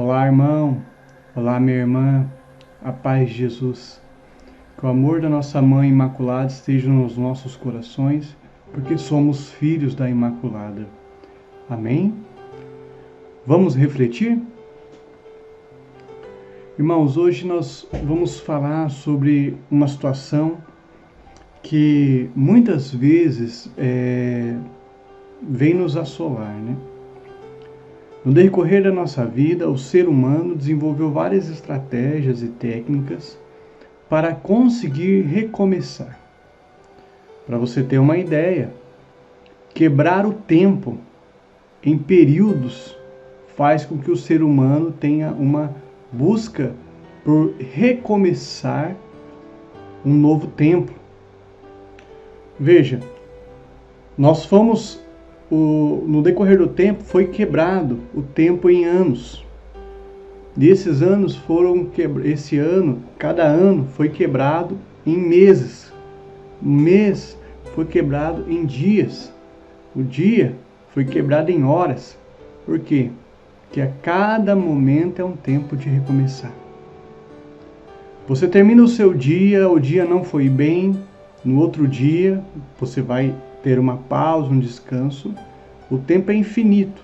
Olá, irmão. Olá, minha irmã. A paz de Jesus. Que o amor da nossa Mãe Imaculada esteja nos nossos corações, porque somos filhos da Imaculada. Amém? Vamos refletir? Irmãos, hoje nós vamos falar sobre uma situação que muitas vezes vem nos assolar, né? No decorrer da nossa vida, o ser humano desenvolveu várias estratégias e técnicas para conseguir recomeçar. Para você ter uma ideia, quebrar o tempo em períodos faz com que o ser humano tenha uma busca por recomeçar um novo tempo. Veja, no decorrer do tempo foi quebrado o tempo em anos. E esses anos cada ano foi quebrado em meses. O mês foi quebrado em dias. O dia foi quebrado em horas. Por quê? Porque a cada momento é um tempo de recomeçar. Você termina o seu dia, o dia não foi bem, no outro dia você vai ter uma pausa, um descanso. O tempo é infinito,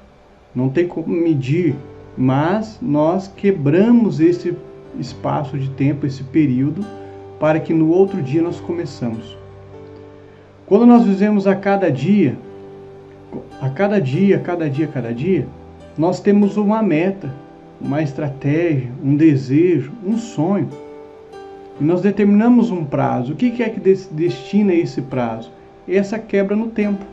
não tem como medir, mas nós quebramos esse espaço de tempo, esse período, para que no outro dia nós começamos. Quando nós vivemos a cada dia, nós temos uma meta, uma estratégia, um desejo, um sonho. E nós determinamos um prazo. O que é que destina esse prazo? Essa quebra no tempo,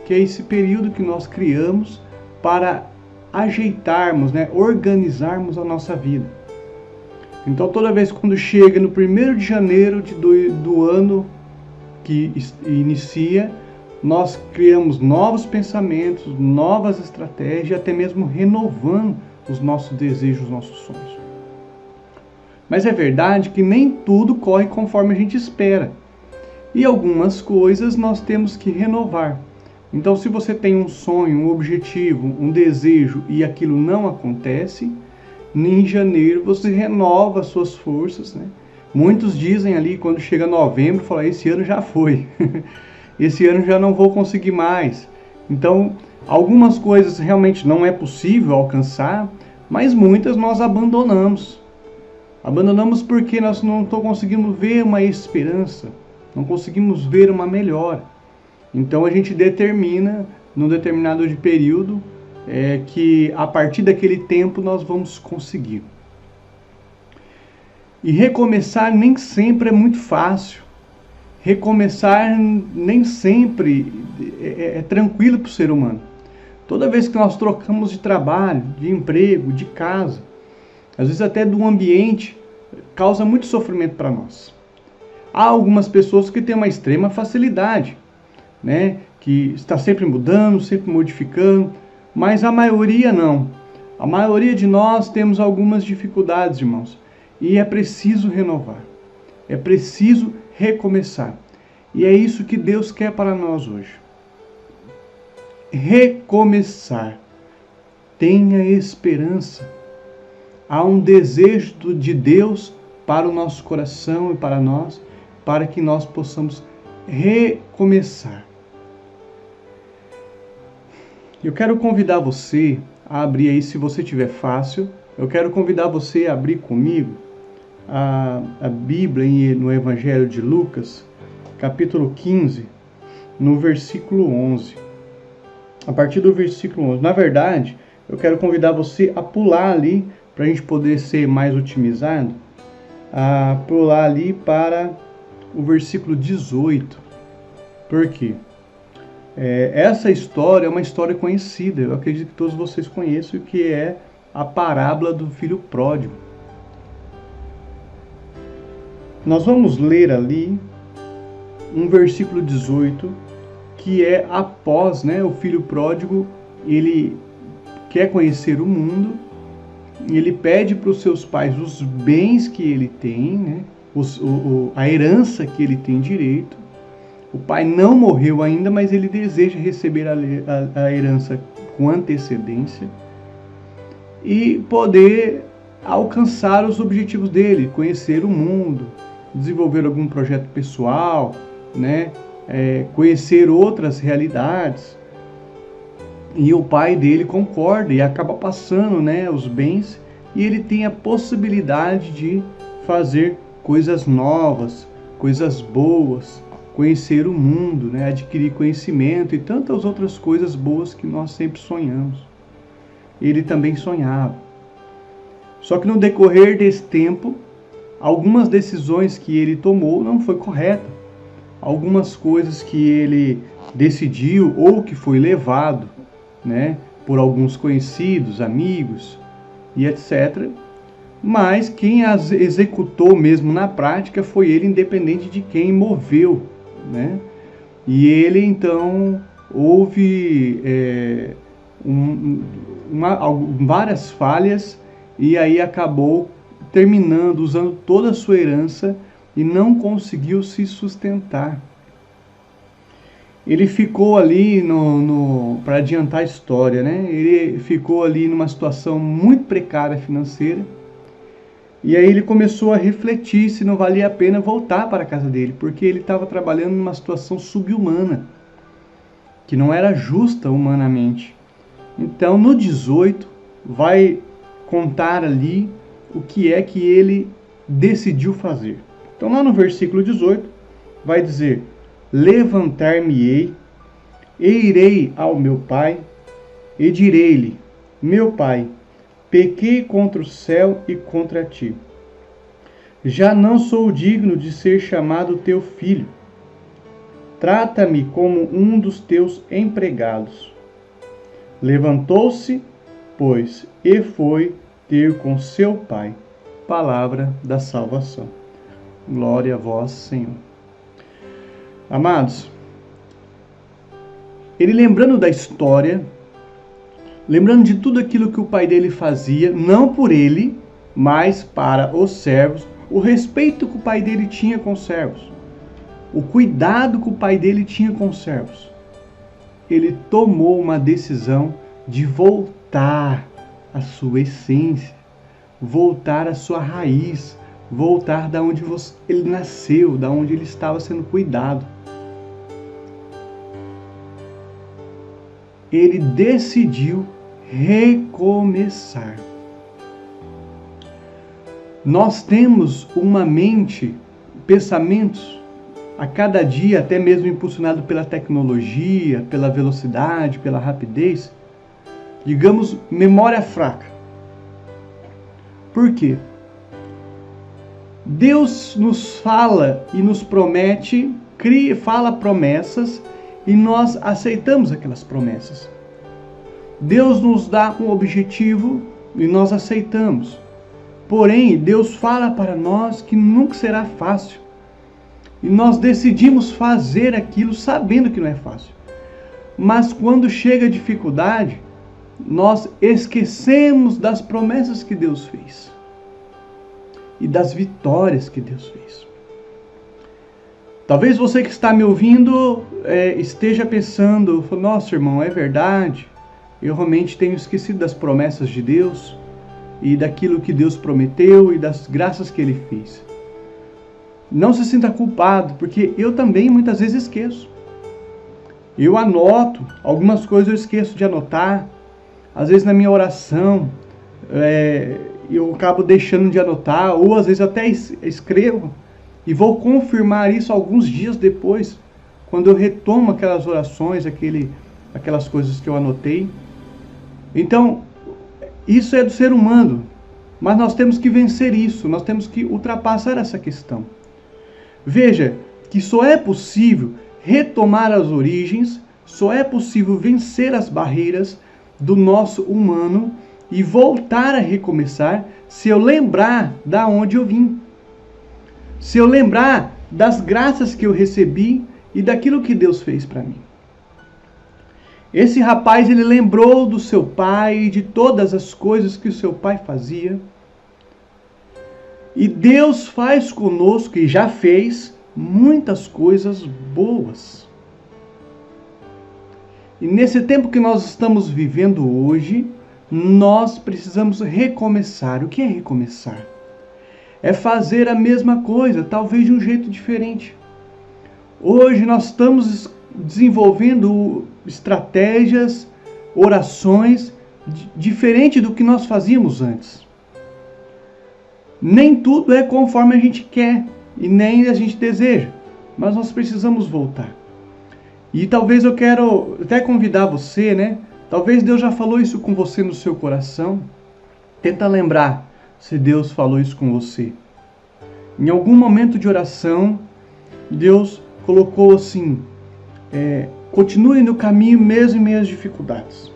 que é esse período que nós criamos para ajeitarmos, organizarmos a nossa vida. Então, toda vez quando chega no 1º de janeiro do ano que inicia, nós criamos novos pensamentos, novas estratégias, até mesmo renovando os nossos desejos, os nossos sonhos. Mas é verdade que nem tudo corre conforme a gente espera. E algumas coisas nós temos que renovar. Então, se você tem um sonho, um objetivo, um desejo e aquilo não acontece, em janeiro você renova as suas forças, né? Muitos dizem ali, quando chega novembro, falam, esse ano já foi. Esse ano já não vou conseguir mais. Então, algumas coisas realmente não é possível alcançar, mas muitas nós abandonamos. Abandonamos porque nós não estamos conseguindo ver uma esperança, não conseguimos ver uma melhora. Então a gente determina, num determinado período, que a partir daquele tempo nós vamos conseguir. E recomeçar nem sempre é muito fácil. Recomeçar nem sempre é tranquilo para o ser humano. Toda vez que nós trocamos de trabalho, de emprego, de casa, às vezes até do ambiente, causa muito sofrimento para nós. Há algumas pessoas que têm uma extrema facilidade, que está sempre mudando, sempre modificando, mas a maioria não. A maioria de nós temos algumas dificuldades, irmãos, e é preciso renovar, é preciso recomeçar. E é isso que Deus quer para nós hoje. Recomeçar. Tenha esperança. Há um desejo de Deus para o nosso coração e para nós, para que nós possamos recomeçar. Eu quero convidar você a abrir aí, se você tiver fácil, eu quero convidar você a abrir comigo a Bíblia no Evangelho de Lucas, capítulo 15, no versículo 11. A partir do versículo 11. Na verdade, eu quero convidar você a pular ali, para a gente poder ser mais otimizado, a pular ali para o versículo 18. Por quê? Essa história é uma história conhecida, eu acredito que todos vocês conheçam, que é a parábola do filho pródigo. Nós vamos ler ali um versículo 18, que é após, o filho pródigo, ele quer conhecer o mundo, e ele pede para os seus pais os bens que ele tem, a herança que ele tem direito. O pai não morreu ainda, mas ele deseja receber a herança com antecedência. e poder alcançar os objetivos dele, conhecer o mundo, desenvolver algum projeto pessoal, né? Conhecer outras realidades. E o pai dele concorda e acaba passando, né, os bens, e ele tem a possibilidade de fazer coisas novas, coisas boas, conhecer o mundo, né, adquirir conhecimento e tantas outras coisas boas que nós sempre sonhamos. Ele também sonhava. Só que no decorrer desse tempo, algumas decisões que ele tomou não foi correta. Algumas coisas que ele decidiu ou que foi levado, né, por alguns conhecidos, amigos e etc. Mas quem as executou mesmo na prática foi ele, independente de quem moveu, né? E ele então houve várias falhas e aí acabou terminando, usando toda a sua herança e não conseguiu se sustentar. Ele ficou ali, para adiantar a história, né? Ele ficou ali numa situação muito precária financeira. E aí ele começou a refletir se não valia a pena voltar para a casa dele, porque ele estava trabalhando numa situação subhumana, que não era justa humanamente. Então, no 18, vai contar ali o que é que ele decidiu fazer. Então, lá no versículo 18, vai dizer: levantar-me-ei, e irei ao meu pai, e direi-lhe: meu pai, pequei contra o céu e contra ti. Já não sou digno de ser chamado teu filho. Trata-me como um dos teus empregados. Levantou-se, pois, e foi ter com seu pai. Palavra da salvação. Glória a vós, Senhor. Amados, ele lembrando da história, lembrando de tudo aquilo que o pai dele fazia, não por ele, mas para os servos, o respeito que o pai dele tinha com os servos, o cuidado que o pai dele tinha com os servos, ele tomou uma decisão de voltar à sua essência, voltar à sua raiz, voltar da onde ele nasceu, da onde ele estava sendo cuidado. Ele decidiu recomeçar. Nós temos uma mente, pensamentos, a cada dia, até mesmo impulsionado pela tecnologia, pela velocidade, pela rapidez, digamos, memória fraca. Por quê? Deus nos fala e nos promete, fala promessas e nós aceitamos aquelas promessas. Deus nos dá um objetivo e nós aceitamos. Porém, Deus fala para nós que nunca será fácil. E nós decidimos fazer aquilo sabendo que não é fácil. Mas quando chega a dificuldade, nós esquecemos das promessas que Deus fez. E das vitórias que Deus fez. Talvez você que está me ouvindo esteja pensando: nossa, irmão, é verdade, eu realmente tenho esquecido das promessas de Deus e daquilo que Deus prometeu e das graças que Ele fez. Não se sinta culpado, porque eu também muitas vezes esqueço. Eu anoto, algumas coisas eu esqueço de anotar, às vezes na minha oração eu acabo deixando de anotar, ou às vezes eu até escrevo e vou confirmar isso alguns dias depois, quando eu retomo aquelas orações, aquelas coisas que eu anotei. Então, isso é do ser humano, mas nós temos que vencer isso, nós temos que ultrapassar essa questão. Veja que só é possível retomar as origens, só é possível vencer as barreiras do nosso humano e voltar a recomeçar se eu lembrar da onde eu vim. Se eu lembrar das graças que eu recebi e daquilo que Deus fez para mim. Esse rapaz, ele lembrou do seu pai e de todas as coisas que o seu pai fazia. E Deus faz conosco, e já fez, muitas coisas boas. E nesse tempo que nós estamos vivendo hoje, nós precisamos recomeçar. O que é recomeçar? É fazer a mesma coisa, talvez de um jeito diferente. Hoje nós estamos desenvolvendo estratégias, orações diferente do que nós fazíamos antes. Nem tudo é conforme a gente quer e nem a gente deseja, mas nós precisamos voltar. E talvez eu quero até convidar você, né? Talvez Deus já falou isso com você no seu coração. Tenta lembrar se Deus falou isso com você. Em algum momento de oração, Deus colocou assim, continue no caminho mesmo em meio às dificuldades.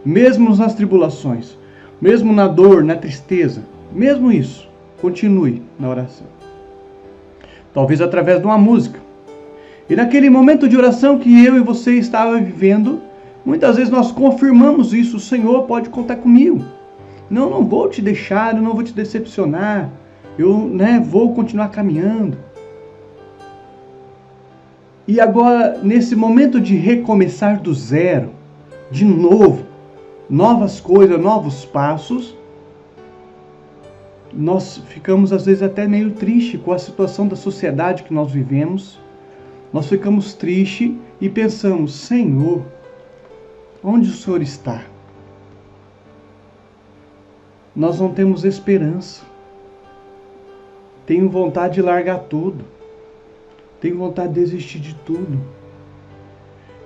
Mesmo nas tribulações, mesmo na dor, na tristeza, mesmo isso, continue na oração. Talvez através de uma música. E naquele momento de oração que eu e você estava vivendo, muitas vezes nós confirmamos isso. O Senhor pode contar comigo. Não vou te deixar, eu não vou te decepcionar. Eu vou continuar caminhando. E agora, nesse momento de recomeçar do zero, de novo, novas coisas, novos passos, nós ficamos às vezes até meio tristes com a situação da sociedade que nós vivemos. Nós ficamos tristes e pensamos, Senhor, onde o Senhor está? Nós não temos esperança. Tenho vontade de largar tudo. Tenho vontade de desistir de tudo.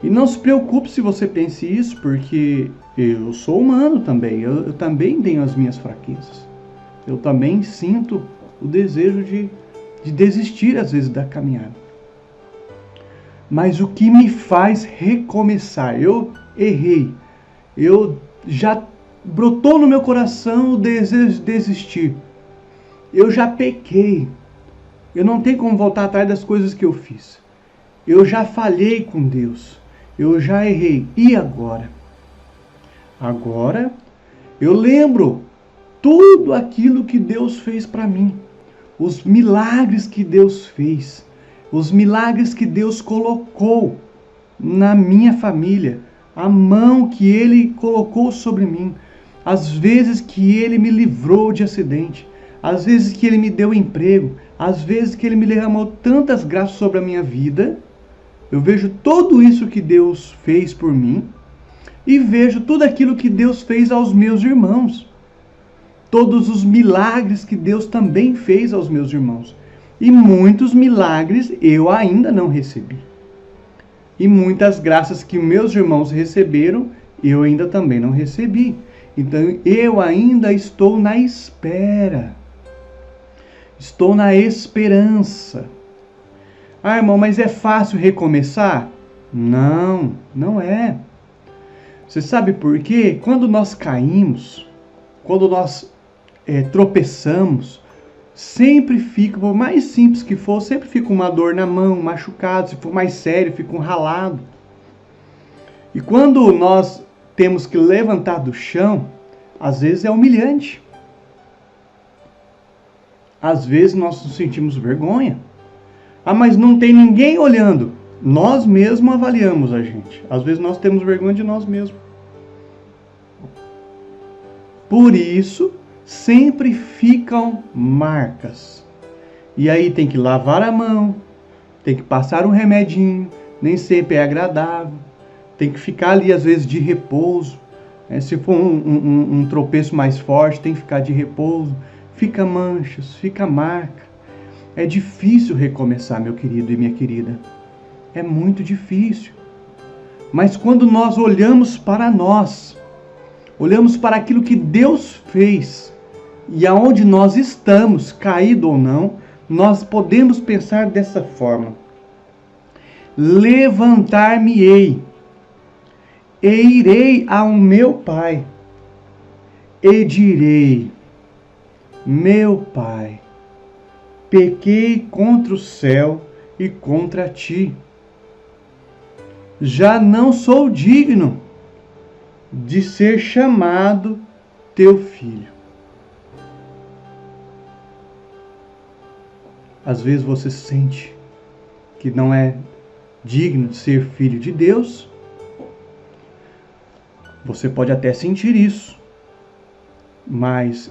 E não se preocupe se você pense isso, porque eu sou humano também. Eu também tenho as minhas fraquezas. Eu também sinto o desejo de desistir às vezes da caminhada. Mas o que me faz recomeçar? Eu errei. Eu já brotou no meu coração o desejo de desistir. Eu já pequei. Eu não tenho como voltar atrás das coisas que eu fiz. Eu já falhei com Deus. Eu já errei. E agora? Agora eu lembro tudo aquilo que Deus fez para mim. Os milagres que Deus fez. Os milagres que Deus colocou na minha família. A mão que Ele colocou sobre mim. As vezes que Ele me livrou de acidente. As vezes que Ele me deu emprego. As vezes que Ele me derramou tantas graças sobre a minha vida. Eu vejo tudo isso que Deus fez por mim. E vejo tudo aquilo que Deus fez aos meus irmãos. Todos os milagres que Deus também fez aos meus irmãos. E muitos milagres eu ainda não recebi. E muitas graças que meus irmãos receberam, eu ainda também não recebi. Então eu ainda estou na espera. Estou na esperança. Ah, irmão, mas é fácil recomeçar? Não, não é. Você sabe por quê? Quando nós caímos, quando nós tropeçamos, sempre fica, por mais simples que for, sempre fica uma dor na mão, um machucado. Se for mais sério, fica um ralado. E quando nós temos que levantar do chão, às vezes é humilhante. Às vezes nós nos sentimos vergonha. Ah, mas não tem ninguém olhando. Nós mesmos avaliamos a gente. Às vezes nós temos vergonha de nós mesmos. Por isso, sempre ficam marcas. E aí tem que lavar a mão, tem que passar um remedinho, nem sempre é agradável. Tem que ficar ali às vezes de repouso. Se for um tropeço mais forte, tem que ficar de repouso. Fica manchas, fica marca. É difícil recomeçar, meu querido e minha querida. É muito difícil. Mas quando nós olhamos para nós, olhamos para aquilo que Deus fez, e aonde nós estamos, caído ou não, nós podemos pensar dessa forma. Levantar-me-ei, e irei ao meu Pai, e direi, meu Pai, pequei contra o céu e contra ti. Já não sou digno de ser chamado teu filho. Às vezes você sente que não é digno de ser filho de Deus. Você pode até sentir isso, mas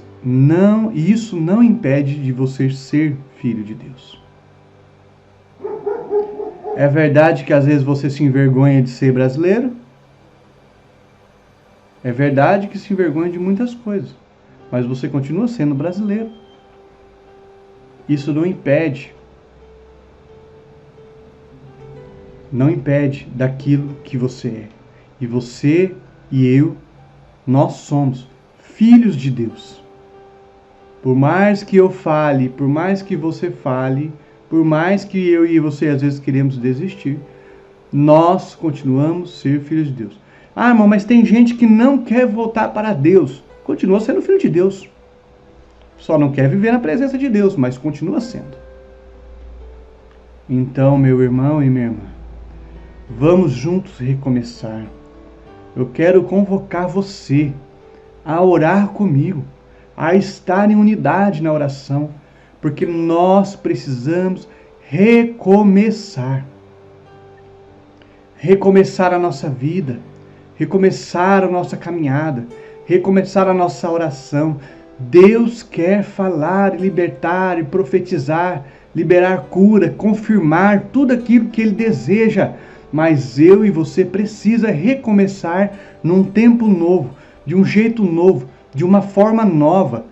isso não impede de você ser filho de Deus. É verdade que às vezes você se envergonha de ser brasileiro. É verdade que se envergonha de muitas coisas, mas você continua sendo brasileiro. Isso não impede daquilo que você é. E você e eu, nós somos filhos de Deus. Por mais que eu fale, por mais que você fale, por mais que eu e você às vezes queremos desistir, nós continuamos a ser filhos de Deus. Ah, irmão, mas tem gente que não quer voltar para Deus. Continua sendo filho de Deus. Só não quer viver na presença de Deus, mas continua sendo. Então, meu irmão e minha irmã, vamos juntos recomeçar. Eu quero convocar você a orar comigo, a estar em unidade na oração, porque nós precisamos recomeçar. Recomeçar a nossa vida, recomeçar a nossa caminhada, recomeçar a nossa oração. Deus quer falar, libertar e profetizar, liberar cura, confirmar tudo aquilo que Ele deseja. Mas eu e você precisa recomeçar num tempo novo, de um jeito novo, de uma forma nova,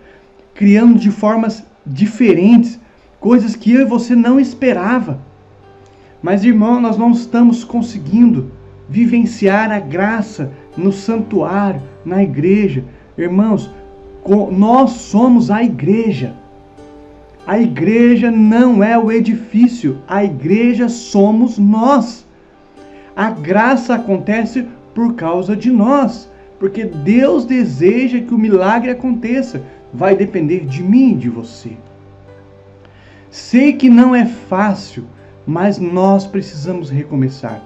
criando de formas diferentes, coisas que eu e você não esperava. Mas, irmão, nós não estamos conseguindo vivenciar a graça no santuário, na igreja. Irmãos, nós somos a igreja. A igreja não é o edifício, a igreja somos nós. A graça acontece por causa de nós, porque Deus deseja que o milagre aconteça. Vai depender de mim e de você. Sei que não é fácil, mas nós precisamos recomeçar.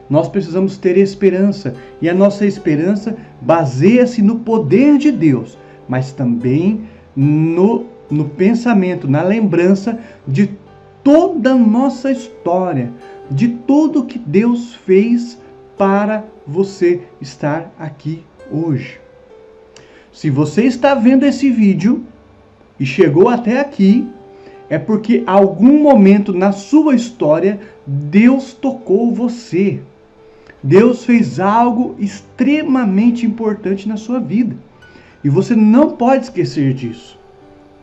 Nós precisamos ter esperança, e a nossa esperança baseia-se no poder de Deus, mas também no pensamento, na lembrança de toda a nossa história, de tudo que Deus fez para você estar aqui hoje. Se você está vendo esse vídeo e chegou até aqui, é porque em algum momento na sua história Deus tocou você. Deus fez algo extremamente importante na sua vida. E você não pode esquecer disso.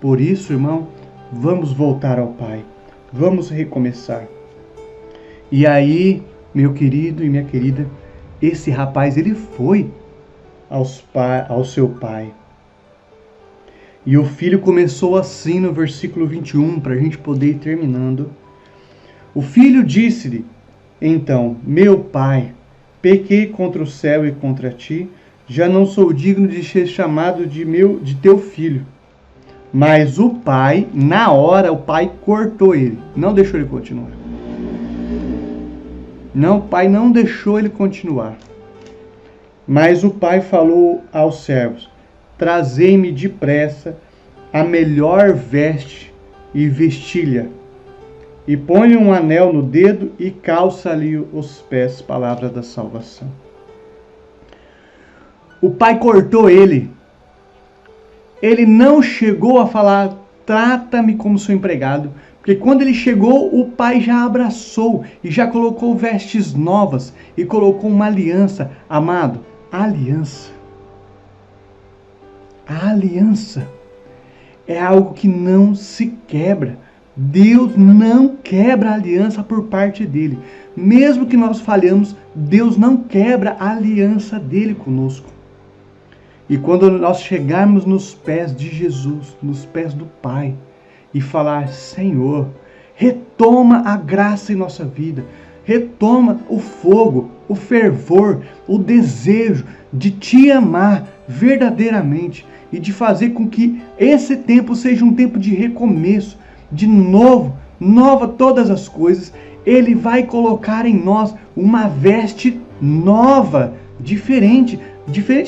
Por isso, irmão, vamos voltar ao Pai. Vamos recomeçar. E aí, meu querido e minha querida, esse rapaz, ele foi ao seu pai. E o filho começou assim no versículo 21, para a gente poder ir terminando. O filho disse-lhe, então, meu pai, pequei contra o céu e contra ti, já não sou digno de ser chamado de teu filho. Mas o pai, na hora, o pai cortou ele, não deixou ele continuar. Não, o pai não deixou ele continuar. Mas o pai falou aos servos, trazei-me depressa a melhor veste e vestilha, e põe um anel no dedo e calça-lhe os pés. Palavra da salvação. O pai cortou ele. Ele não chegou a falar, trata-me como seu empregado. Porque quando ele chegou, o pai já abraçou e já colocou vestes novas e colocou uma aliança. Amado, a aliança. A aliança é algo que não se quebra. Deus não quebra a aliança por parte dele. Mesmo que nós falhamos, Deus não quebra a aliança dele conosco. E quando nós chegarmos nos pés de Jesus, nos pés do Pai, e falar, Senhor, retoma a graça em nossa vida, retoma o fogo, o fervor, o desejo de te amar verdadeiramente e de fazer com que esse tempo seja um tempo de recomeço, de nova todas as coisas. Ele vai colocar em nós uma veste nova, diferente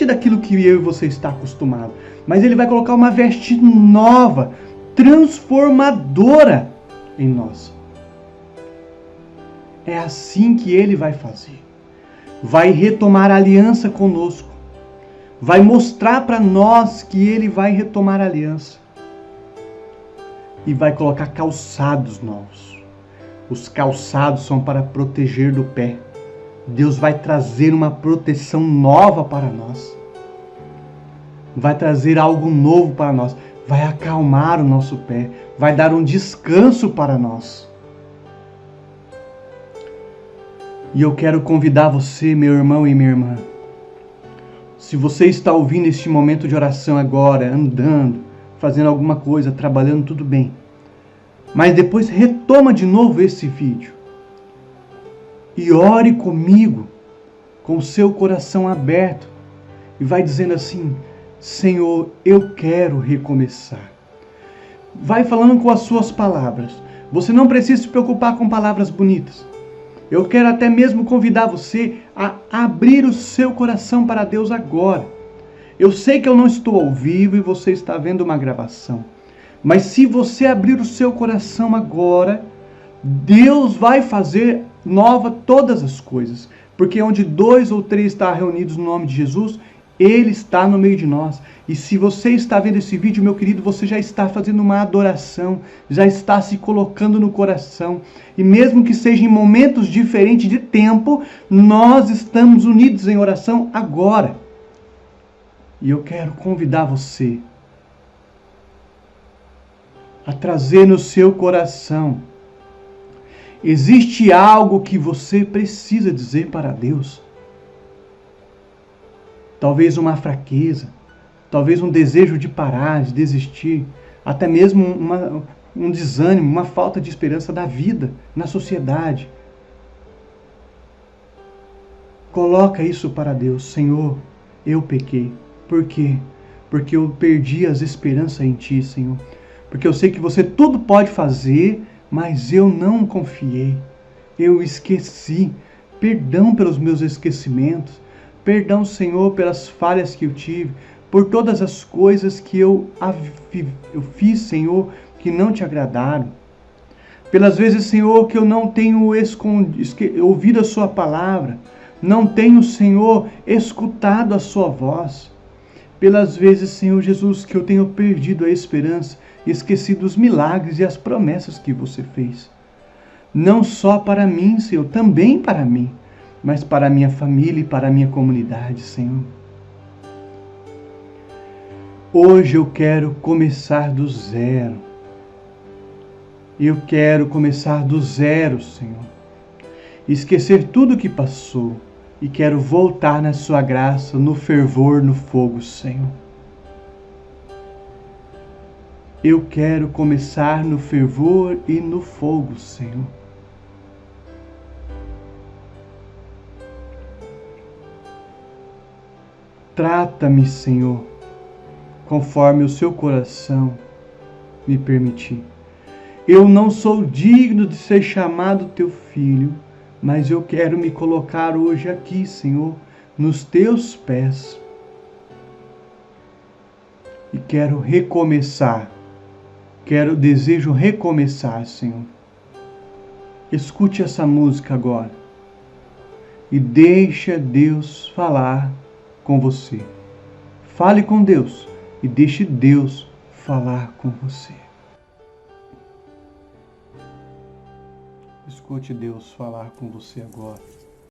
daquilo que eu e você está acostumado. Mas Ele vai colocar uma veste nova, transformadora em nós. É assim que Ele vai fazer. Vai retomar a aliança conosco. vai mostrar para nós que Ele vai retomar a aliança e vai colocar calçados novos. Os calçados são para proteger do pé. Deus vai trazer uma proteção nova para nós. Vai trazer algo novo para nós. Vai acalmar o nosso pé. Vai dar um descanso para nós. E eu quero convidar você, meu irmão e minha irmã. Se você está ouvindo este momento de oração agora, andando, fazendo alguma coisa, trabalhando, tudo bem. Mas depois retoma de novo esse vídeo. E ore comigo, com o seu coração aberto. E vai dizendo assim: Senhor, eu quero recomeçar. Vai falando com as suas palavras. Você não precisa se preocupar com palavras bonitas. Eu quero até mesmo convidar você a abrir o seu coração para Deus agora. Eu sei que eu não estou ao vivo e você está vendo uma gravação. Mas se você abrir o seu coração agora, Deus vai fazer nova todas as coisas. Porque onde 2 ou 3 estão reunidos no nome de Jesus, Ele está no meio de nós. E se você está vendo esse vídeo, meu querido, você já está fazendo uma adoração, já está se colocando no coração. E mesmo que seja em momentos diferentes de tempo, nós estamos unidos em oração agora. E eu quero convidar você a trazer no seu coração: existe algo que você precisa dizer para Deus? Talvez uma fraqueza, talvez um desejo de parar, de desistir, até mesmo um desânimo, uma falta de esperança da vida, na sociedade. Coloca isso para Deus. Senhor, eu pequei. Por quê? Porque eu perdi as esperanças em Ti, Senhor. Porque eu sei que você tudo pode fazer, mas eu não confiei. Eu esqueci. Perdão pelos meus esquecimentos. Perdão, Senhor, pelas falhas que eu tive, por todas as coisas que eu fiz, Senhor, que não Te agradaram. Pelas vezes, Senhor, que eu não tenho ouvido a Sua palavra, não tenho, Senhor, escutado a Sua voz. Pelas vezes, Senhor Jesus, que eu tenho perdido a esperança e esquecido os milagres e as promessas que você fez. Não só para mim, Senhor, também para mim, mas para a minha família e para a minha comunidade, Senhor. Hoje eu quero começar do zero. Eu quero começar do zero, Senhor. Esquecer tudo o que passou e quero voltar na Sua graça, no fervor, no fogo, Senhor. Eu quero começar no fervor e no fogo, Senhor. Trata-me, Senhor, conforme o Seu coração me permitir. Eu não sou digno de ser chamado Teu filho, mas eu quero me colocar hoje aqui, Senhor, nos Teus pés. E quero recomeçar. Desejo recomeçar, Senhor. Escute essa música agora. E deixa Deus falar com você. Fale com Deus e deixe Deus falar com você. Escute Deus falar com você agora.